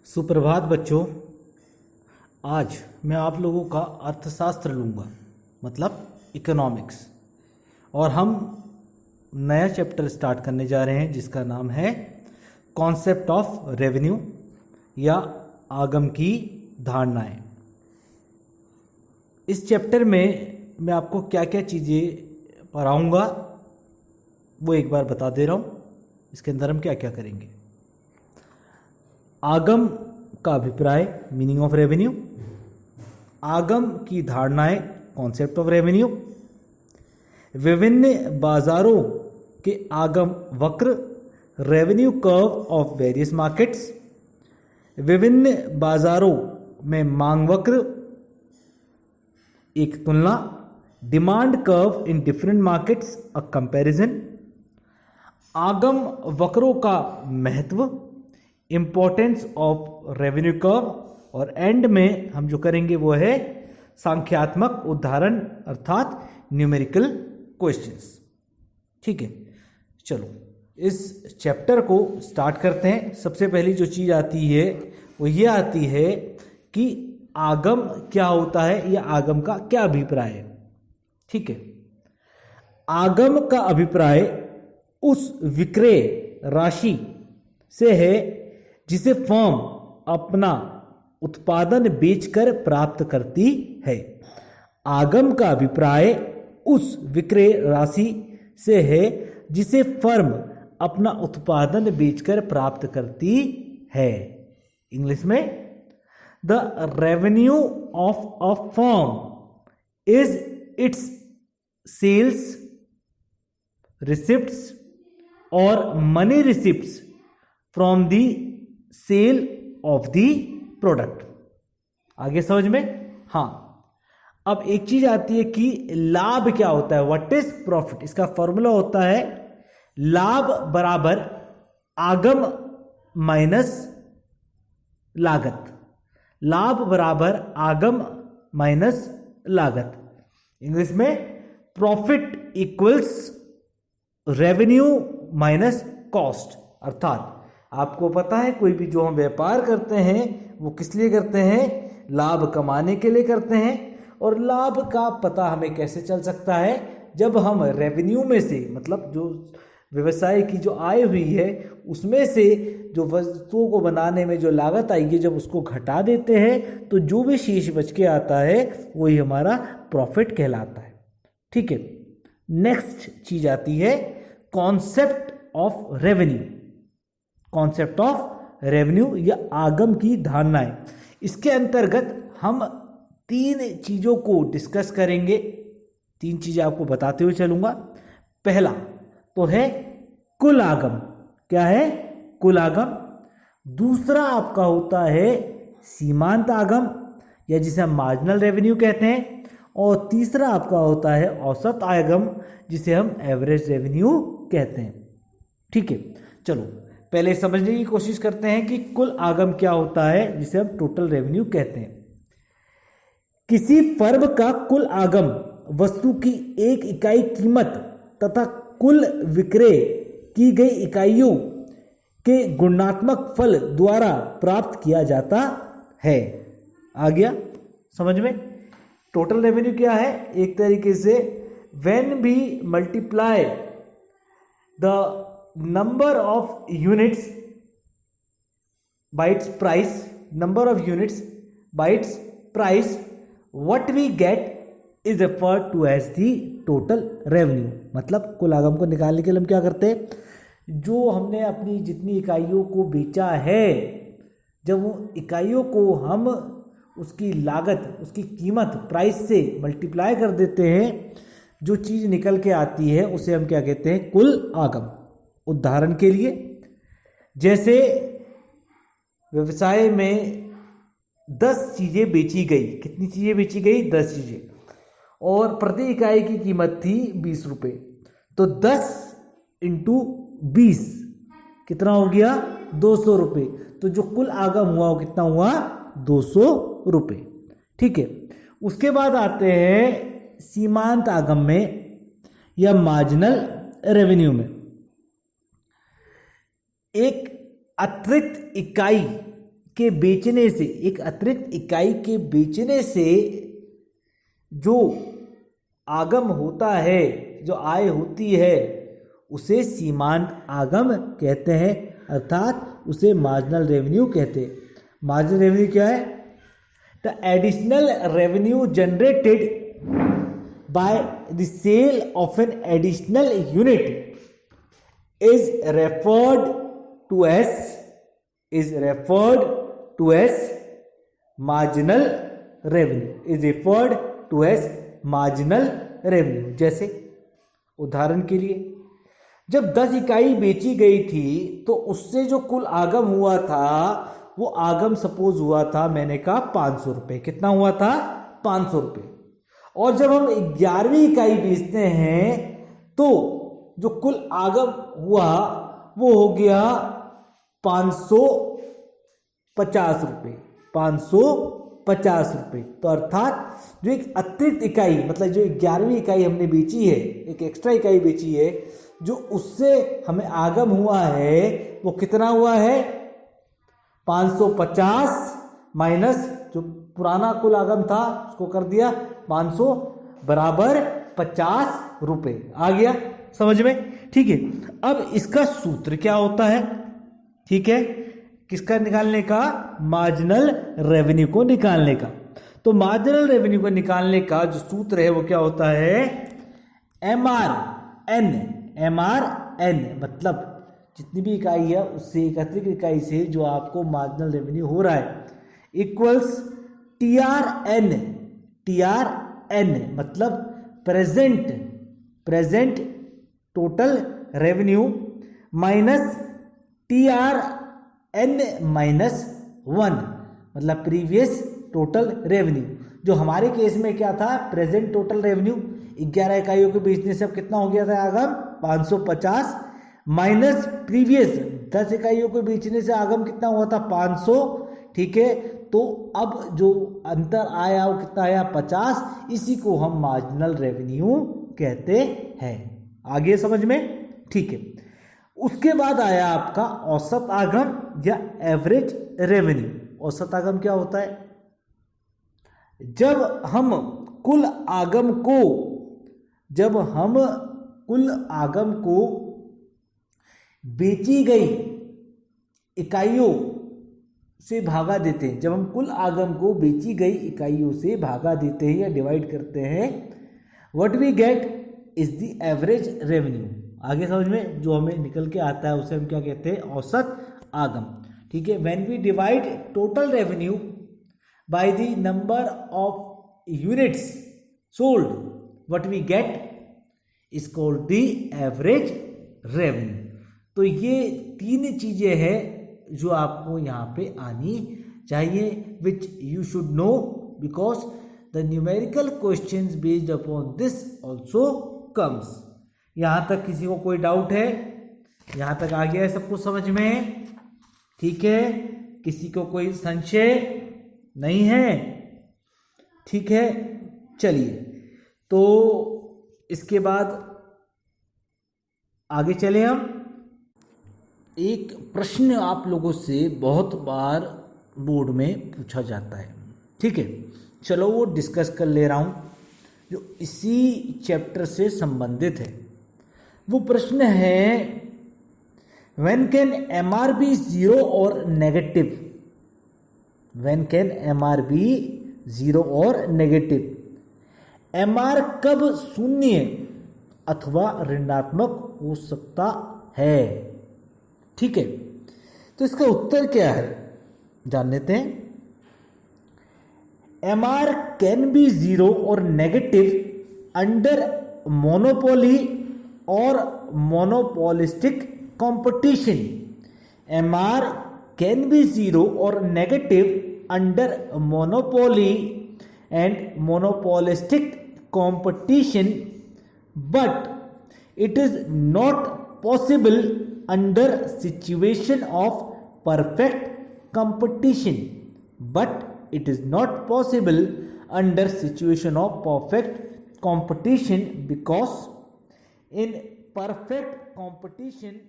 सुप्रभात बच्चों। आज मैं आप लोगों का अर्थशास्त्र लूँगा, मतलब इकोनॉमिक्स। और हम नया चैप्टर स्टार्ट करने जा रहे हैं जिसका नाम है कॉन्सेप्ट ऑफ रेवेन्यू या आगम की धारणाएं। इस चैप्टर में मैं आपको क्या क्या चीज़ें पढ़ाऊँगा वो एक बार बता दे रहा हूँ। इसके अंदर हम क्या क्या करेंगे। आगम का अभिप्राय, मीनिंग ऑफ रेवेन्यू। आगम की धारणाएं, कॉन्सेप्ट ऑफ रेवेन्यू। विभिन्न बाजारों के आगम वक्र, revenue curve of various markets. विभिन्न बाजारों में मांग वक्र, एक तुलना। Demand curve in different markets, a comparison. आगम वक्रों का महत्व, इम्पोर्टेंस ऑफ रेवेन्यू कर्व। और एंड में हम जो करेंगे वो है सांख्यात्मक उदाहरण अर्थात न्यूमेरिकल क्वेश्चंस। ठीक है, चलो इस चैप्टर को स्टार्ट करते हैं। सबसे पहली जो चीज़ आती है वो ये आती है कि आगम क्या होता है या आगम का क्या अभिप्राय है। ठीक है, आगम का अभिप्राय उस विक्रय राशि से है जिसे फर्म अपना उत्पादन बेचकर प्राप्त करती है। आगम का अभिप्राय उस विक्रय राशि से है जिसे फर्म अपना उत्पादन बेचकर प्राप्त करती है। इंग्लिश में, the revenue of a firm is its sales receipts और money receipts from the sale of the product. आगे समझ में? हाँ, अब एक चीज आती है कि लाभ क्या होता है, व्हाट इज प्रॉफिट। इसका फॉर्मूला होता है लाभ बराबर आगम माइनस लागत। लाभ बराबर आगम माइनस लागत। इंग्लिश में, profit equals revenue minus cost. अर्थात आपको पता है कोई भी जो हम व्यापार करते हैं वो किस लिए करते हैं, लाभ कमाने के लिए करते हैं। और लाभ का पता हमें कैसे चल सकता है, जब हम रेवेन्यू में से, मतलब जो व्यवसाय की जो आय हुई है उसमें से जो वस्तुओं को बनाने में जो लागत आएगी जब उसको घटा देते हैं तो जो भी शेष बच के आता है वही हमारा प्रॉफिट कहलाता है। ठीक है, नेक्स्ट चीज आती है concept of revenue. Concept of revenue या आगम की धारणाएं। इसके अंतर्गत हम तीन चीजों को डिस्कस करेंगे। तीन चीजें आपको बताते हुए चलूंगा। पहला तो है कुल आगम। क्या है? कुल आगम। दूसरा आपका होता है सीमांत आगम या जिसे हम मार्जिनल रेवेन्यू कहते हैं। और तीसरा आपका होता है औसत आगम जिसे हम एवरेज रेवेन्यू कहते हैं। ठीक है, चलो पहले समझने की कोशिश करते हैं कि कुल आगम क्या होता है जिसे हम टोटल रेवेन्यू कहते हैं। किसी फर्म का कुल आगम वस्तु की एक इकाई कीमत तथा कुल विक्रय की गई इकाइयों के गुणात्मक फल द्वारा प्राप्त किया जाता है। आ गया समझ में? टोटल रेवेन्यू क्या है? एक तरीके से when we multiply the number of units by its price, number of units by its price, what we get is referred to as the total revenue। मतलब कुल आगम को निकालने के लिए हम क्या करते हैं, जो हमने अपनी जितनी इकाइयों को बेचा है, जब वो इकाइयों को हम उसकी लागत, उसकी कीमत प्राइस से मल्टीप्लाई कर देते हैं, जो चीज़ निकल के आती है उसे हम क्या कहते हैं, कुल आगम। उदाहरण के लिए, जैसे व्यवसाय में 10 चीज़ें बेची गई। कितनी चीज़ें बेची गई? 10 चीज़ें। और प्रति इकाई की कीमत थी 20 रुपये। तो 10 इंटू 20 कितना हो गया? 200 रुपये। तो जो कुल आगम हुआ वो कितना हुआ? 200 रुपये। ठीक है, उसके बाद आते हैं सीमांत आगम में या मार्जिनल रेवेन्यू में। एक अतिरिक्त इकाई के बेचने से, एक अतिरिक्त इकाई के बेचने से जो आगम होता है, जो आय होती है, उसे सीमांत आगम कहते हैं, अर्थात उसे मार्जिनल रेवेन्यू कहते हैं। मार्जिनल रेवेन्यू क्या है? The additional revenue generated by the sale of an additional unit is referred to as marginal revenue। जैसे उदाहरण के लिए, जब 10 इकाई बेची गई थी तो उससे जो कुल आगम हुआ था, वो आगम सपोज हुआ था, मैंने कहा 500 रुपये। कितना हुआ था? 500 रुपये। और जब हम 11वीं इकाई बेचते हैं तो जो कुल आगम हुआ वो हो गया 550 रुपये। 550 रुपये। तो अर्थात जो एक अतिरिक्त इकाई, मतलब जो 11वीं इकाई हमने बेची है, एक एक्स्ट्रा इकाई बेची है, जो उससे हमें आगम हुआ है वो कितना हुआ है? 550 माइनस जो पुराना कुल आगम था उसको कर दिया 500 बराबर 50 रुपए। आ गया समझ में? ठीक है। अब इसका सूत्र क्या होता है? ठीक है, किसका निकालने का? मार्जिनल रेवेन्यू को निकालने का। तो मार्जिनल रेवेन्यू को निकालने का जो सूत्र है वो क्या होता है? MRN। मतलब जितनी भी इकाई है उससे एक अतिरिक्त इकाई से जो आपको मार्जिनल रेवेन्यू हो रहा है इक्वल्स TRN मतलब present total revenue minus TRN minus 1 मतलब प्रीवियस टोटल रेवेन्यू। जो हमारे केस में क्या था? प्रेजेंट टोटल रेवेन्यू 11 इकाइयों के बेचने से अब कितना हो गया था आगम? 550 माइनस प्रीवियस 10 इकाइयों को बेचने से आगम कितना हुआ था? 500। ठीक है, तो अब जो अंतर आया वो कितना आया? 50। इसी को हम मार्जिनल रेवेन्यू कहते हैं। आगे समझ में? ठीक है। उसके बाद आया आपका औसत आगम या एवरेज रेवेन्यू। औसत आगम क्या होता है? जब हम कुल आगम को बेची गई इकाइयों से भागा देते हैं, जब हम कुल आगम को बेची गई इकाइयों से भागा देते हैं या डिवाइड करते हैं, what we get is the average revenue. आगे समझ में? जो हमें निकल के आता है उसे हम क्या कहते हैं? औसत आगम। ठीक है। When we divide total revenue by the number of units sold, what we get is called the average revenue. तो ये 3 चीजें हैं जो आपको यहाँ पे आनी चाहिए, which you should know because the numerical questions based upon this also comes. यहाँ तक किसी को कोई डाउट है? यहाँ तक आ गया है सबको समझ में? ठीक है, किसी को कोई संशय नहीं है? ठीक है, चलिए तो इसके बाद आगे चले हम। एक प्रश्न आप लोगों से बहुत बार बोर्ड में पूछा जाता है, ठीक है, चलो वो डिस्कस कर ले रहा हूँ, जो इसी चैप्टर से संबंधित है। वो प्रश्न है, when can MR be zero और negative? When can MR be zero और नेगेटिव? MR कब शून्य अथवा ऋणात्मक हो सकता है? ठीक है, तो इसका उत्तर क्या है जान लेते हैं। MR कैन बी जीरो और नेगेटिव अंडर मोनोपोली और monopolistic competition. MR can be zero और negative under monopoly and monopolistic competition, but it is not possible under situation of perfect competition. But it is not possible under situation of perfect competition, because in perfect competition